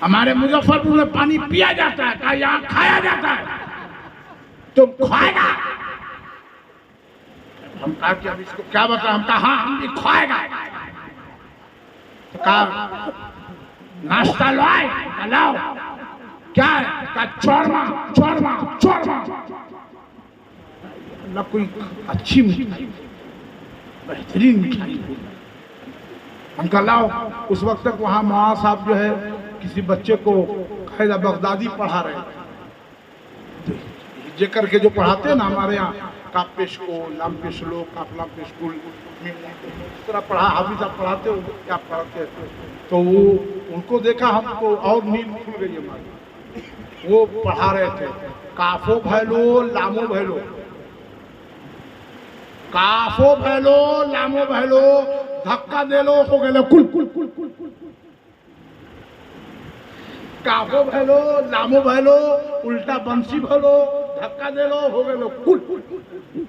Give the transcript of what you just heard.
हमारे मुजफ्फरपुर में पानी पिया जाता है, क्या यहाँ खाया जाता है? तुम खाएगा? हम कहा कि अब इसको क्या बता, हम कहा हाँ हम भी खाएगा। तो कहा नाश्ता लाए, लाओ क्या है? कहा चौरमा चौरमा चौरमा। ना कोई अच्छी मिठाई, बेहतरीन मिठाई। हम कहा लाओ। उस वक्त तक वहाँ मौलाना साहब जो है किसी बच्चे को कायदा बगदादी पढ़ा रहे थे, जे करके जो पढ़ाते हैं ना हमारे यहाँ, कापेश को लाम पेश लो काफलाम पेश कुल, इस तरह पढ़ा हाफिज साहब पढ़ाते हो क्या पढ़ाते हैं। तो वो उनको देखा हमको और नींद खुल गई हमारी। वो पढ़ा रहे थे काफो भैलो लामो भैलो, काफो भैलो लामो भैलो, धक्का दे लो हो गए कुल कुल कुल कुल कुल। काफो भैलो लामो भैलो, उल्टा बंसी भैलो, धक्का दे लो हो गए कुल कुल कुल।